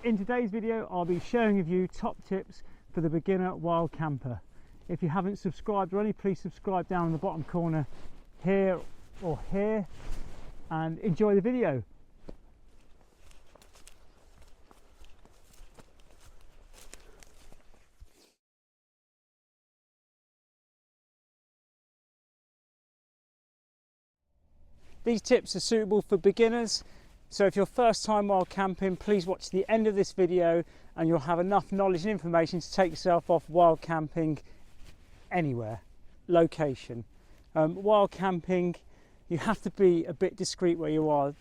In today's video I'll be sharing with you top tips for the beginner wild camper. If you haven't subscribed already, please subscribe down in the bottom corner here or here and enjoy the video. These tips are suitable for beginners, so if you're first time wild camping, please watch the end of this video and you'll have enough knowledge and information to take yourself off wild camping anywhere, location. Wild camping, you have to be a bit discreet where you are.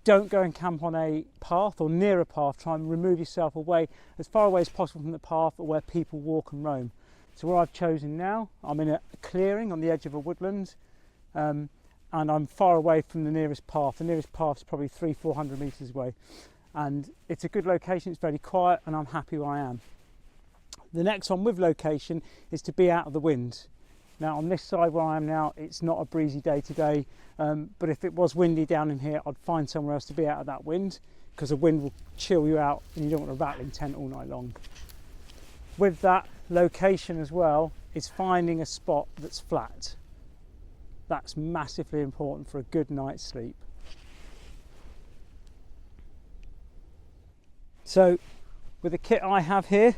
Don't go and camp on a path or near a path. Try and remove yourself away as far away as possible from the path or where people walk and roam. So where I've chosen now, I'm in a clearing on the edge of a woodland. And I'm far away from the nearest path. The nearest path is probably 300-400 metres away, and it's a good location. It's very quiet and I'm happy where I am. The next one with location is to be out of the wind. Now on this side where I am now, it's not a breezy day today, but if it was windy down in here, I'd find somewhere else to be out of that wind, because the wind will chill you out and you don't want a rattling tent all night long. With that, location as well is finding a spot that's flat. That's massively important for a good night's sleep. So with the kit I have here,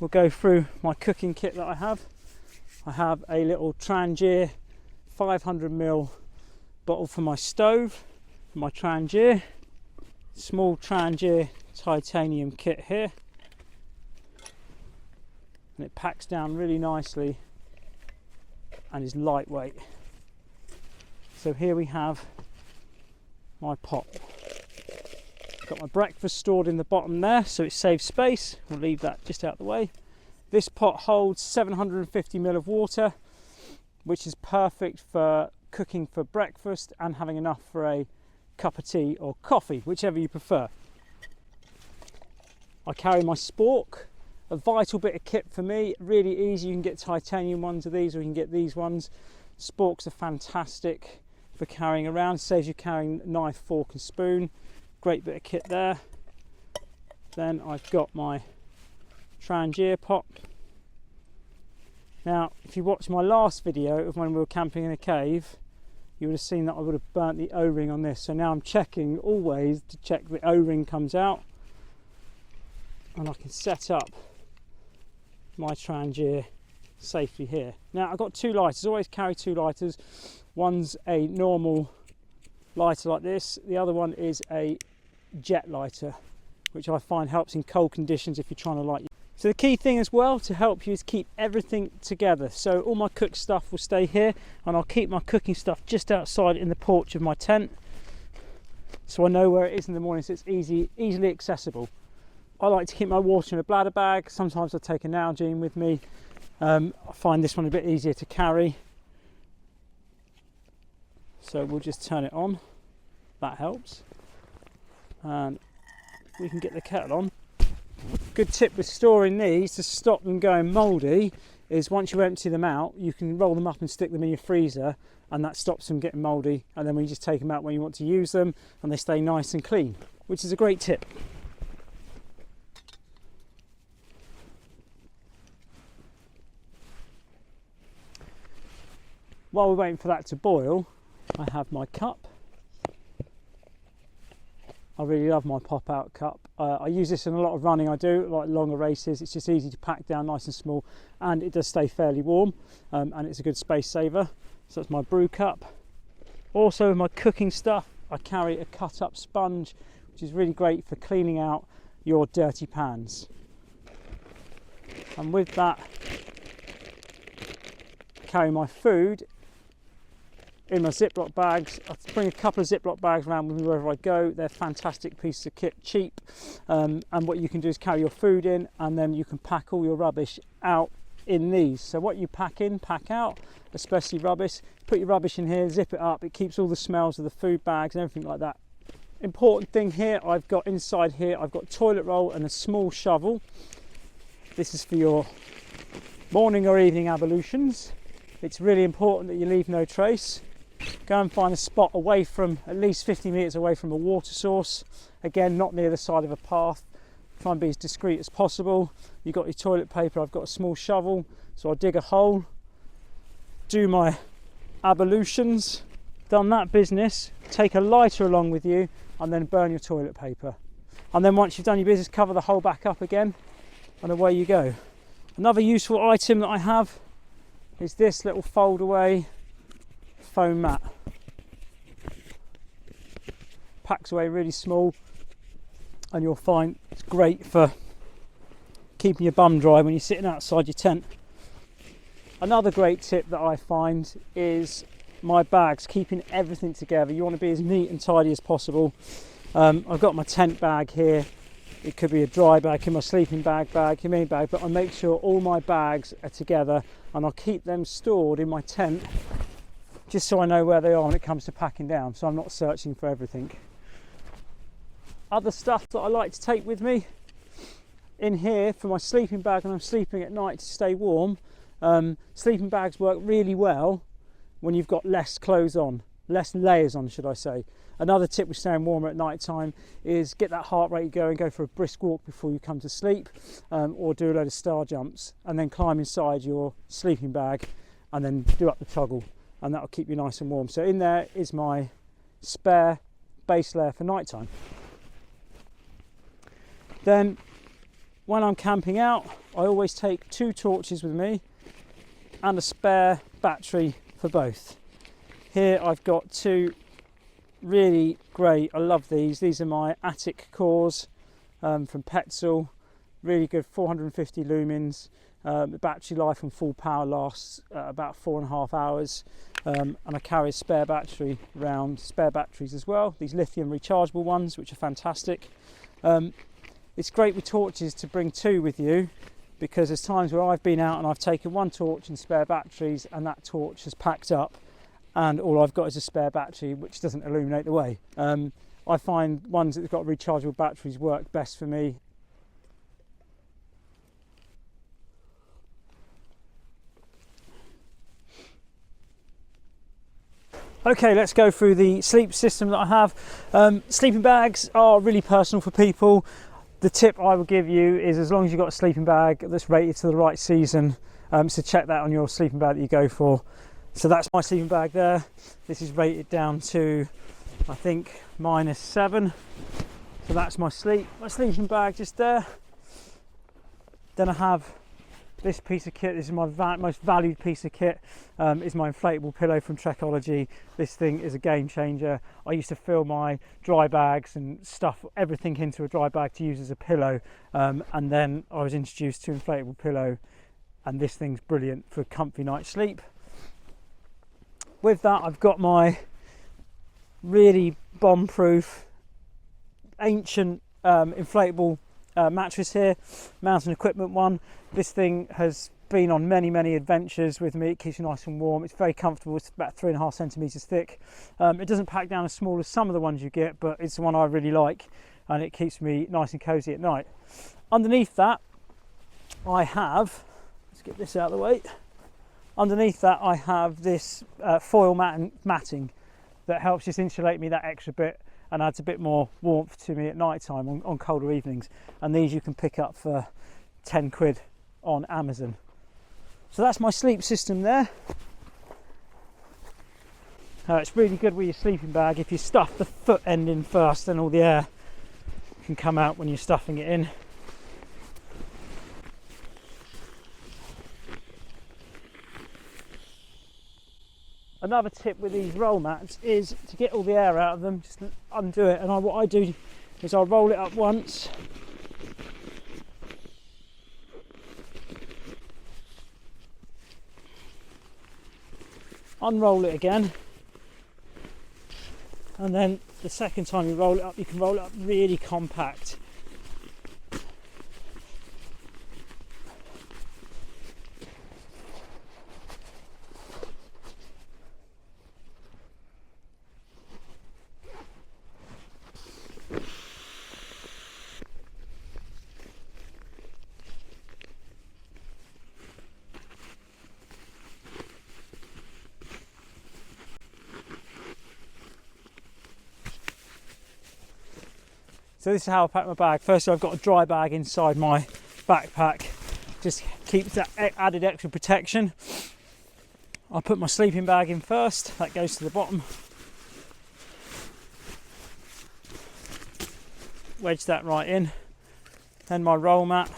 we'll go through my cooking kit that I have. I have a little Trangia 500ml bottle for my stove, for my Trangia. Small Trangia titanium kit here. And it packs down really nicely and is lightweight. So here we have my pot. Got my breakfast stored in the bottom there, so it saves space. We'll leave that just out of the way. This pot holds 750ml of water, which is perfect for cooking for breakfast and having enough for a cup of tea or coffee, whichever you prefer. I carry my spork, a vital bit of kit for me, really easy. You can get titanium ones of these or you can get these ones. Sporks are fantastic for carrying around, saves you carrying knife, fork and spoon. Great bit of kit there. Then I've got my Trangia pot. Now if you watched my last video of when we were camping in a cave, you would have seen that I would have burnt the O-ring on this, so now I'm checking always to check the O-ring comes out and I can set up my Trangia safely here. Now I've got two lighters, always carry two lighters. One's a normal lighter like this, the other one is a jet lighter, which I find helps in cold conditions if you're trying to light. So the key thing as well to help you is keep everything together. So all my cooked stuff will stay here and I'll keep my cooking stuff just outside in the porch of my tent, so I know where it is in the morning, so it's easily accessible. I like to keep my water in a bladder bag. Sometimes I take an Nalgene with me. I find this one a bit easier to carry. So we'll just turn it on, that helps, and we can get the kettle on. Good tip with storing these to stop them going mouldy is once you empty them out, you can roll them up and stick them in your freezer, and that stops them getting mouldy, and then when you just take them out when you want to use them and they stay nice and clean, which is a great tip. While we're waiting for that to boil, I have my cup. I really love my pop-out cup. I use this in a lot of running I do, like longer races. It's just easy to pack down, nice and small, and it does stay fairly warm, and it's a good space saver. So that's my brew cup. Also my cooking stuff, I carry a cut-up sponge, which is really great for cleaning out your dirty pans. And with that, I carry my food in my Ziploc bags. I bring a couple of Ziploc bags around with me wherever I go. They're fantastic pieces of kit, cheap, and what you can do is carry your food in and then you can pack all your rubbish out in these. So what you pack in, pack out, especially rubbish. Put your rubbish in here, zip it up, it keeps all the smells of the food bags and everything like that. Important thing here, I've got inside here, I've got toilet roll and a small shovel. This is for your morning or evening ablutions. It's really important that you leave no trace. Go and find a spot away from, at least 50 metres away from a water source. Again, not near the side of a path. try and be as discreet as possible. You've got your toilet paper, I've got a small shovel, so I'll dig a hole, do my ablutions, done that business, take a lighter along with you, and then burn your toilet paper. And then once you've done your business, cover the hole back up again, and away you go. Another useful item that I have is this little fold away foam mat. Packs away really small, and you'll find it's great for keeping your bum dry when you're sitting outside your tent. Another great tip that I find is my bags, keeping everything together. You want to be as neat and tidy as possible. I've got my tent bag here. It could be a dry bag, in my sleeping bag, humane bag, but I make sure all my bags are together, and I'll keep them stored in my tent just so I know where they are when it comes to packing down, so I'm not searching for everything. Other stuff that I like to take with me in here for my sleeping bag when I'm sleeping at night to stay warm. Sleeping bags work really well when you've got less clothes on, less layers on, should I say. Another tip with staying warmer at night time is get that heart rate going, go for a brisk walk before you come to sleep, or do a load of star jumps, and then climb inside your sleeping bag and then do up the toggle, and that'll keep you nice and warm. So in there is my spare base layer for night time. Then when I'm camping out, I always take 2 torches with me and a spare battery for both. Here I've got 2 really great, I love these are my attic cores from Petzl, really good, 450 lumens. The battery life on full power lasts about 4.5 hours, and I carry a spare battery around, spare batteries as well, these lithium rechargeable ones, which are fantastic. It's great with torches to bring 2 with you, because there's times where I've been out and I've taken 1 torch and spare batteries, and that torch has packed up and all I've got is a spare battery which doesn't illuminate the way. I find ones that have got rechargeable batteries work best for me. Okay, let's go through the sleep system that I have. Sleeping bags are really personal for people. The tip I would give you is, as long as you've got a sleeping bag that's rated to the right season, so check that on your sleeping bag that you go for. So that's my sleeping bag there. This is rated down to, I think, -7. So that's my sleeping bag just there. Then I have this piece of kit. This is my most valued piece of kit. Is my inflatable pillow from Trekology. This thing is a game changer. I used to fill my dry bags and stuff everything into a dry bag to use as a pillow, and then I was introduced to inflatable pillow, and this thing's brilliant for a comfy night's sleep. With that, I've got my really bomb-proof ancient inflatable mattress here, mountain equipment one. This thing has been on many adventures with me. It keeps you nice and warm. It's very comfortable. It's about 3.5 centimeters thick. It doesn't pack down as small as some of the ones you get, but it's the one I really like, and it keeps me nice and cozy at night. Underneath that I have, let's get this out of the way. Underneath that I have this foil matting that helps just insulate me that extra bit and adds a bit more warmth to me at night time on colder evenings. And these you can pick up for 10 quid on Amazon. So that's my sleep system there. It's really good with your sleeping bag. If you stuff the foot end in first, then all the air can come out when you're stuffing it in. Another tip with these roll mats is to get all the air out of them, just undo it. And what I do is I'll roll it up once, unroll it again, and then the second time you roll it up, you can roll it up really compact. So this is how I pack my bag. First I've got a dry bag inside my backpack, just keeps that added extra protection. I'll put my sleeping bag in first, that goes to the bottom. Wedge that right in. Then my roll mat,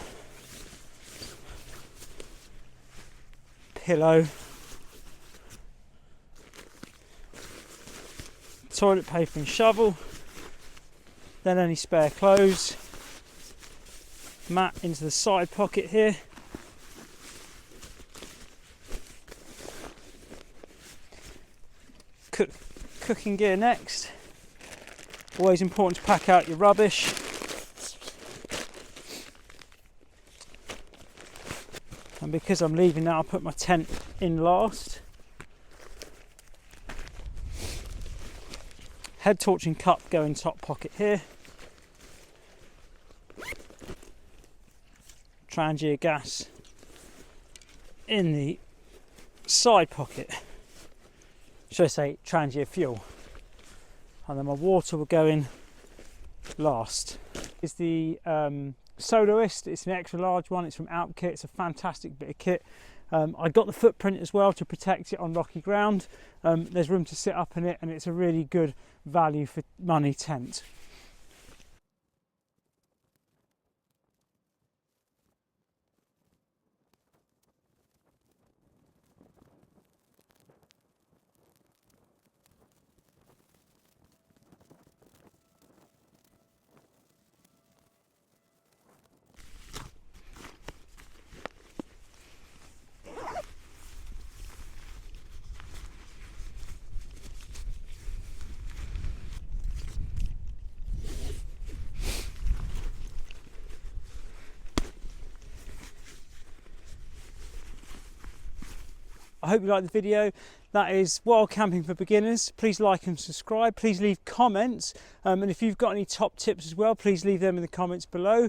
pillow, toilet paper and shovel, then any spare clothes, mat into the side pocket here, cooking gear next. Always important to pack out your rubbish. And because I'm leaving now, I'll put my tent in last. Head torch and cup go in top pocket here. Trangia gas in the side pocket. Should I say Trangia fuel? And then my water will go in last. It's the Soloist. It's an extra large one. It's from Alpkit. It's a fantastic bit of kit. I got the footprint as well to protect it on rocky ground. There's room to sit up in it, and it's a really good value for money tent. I hope you liked the video. That is wild camping for beginners. Please like and subscribe. Please leave comments. And if you've got any top tips as well, please leave them in the comments below.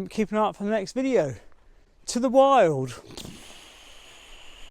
Keep an eye out for the next video. To the wild.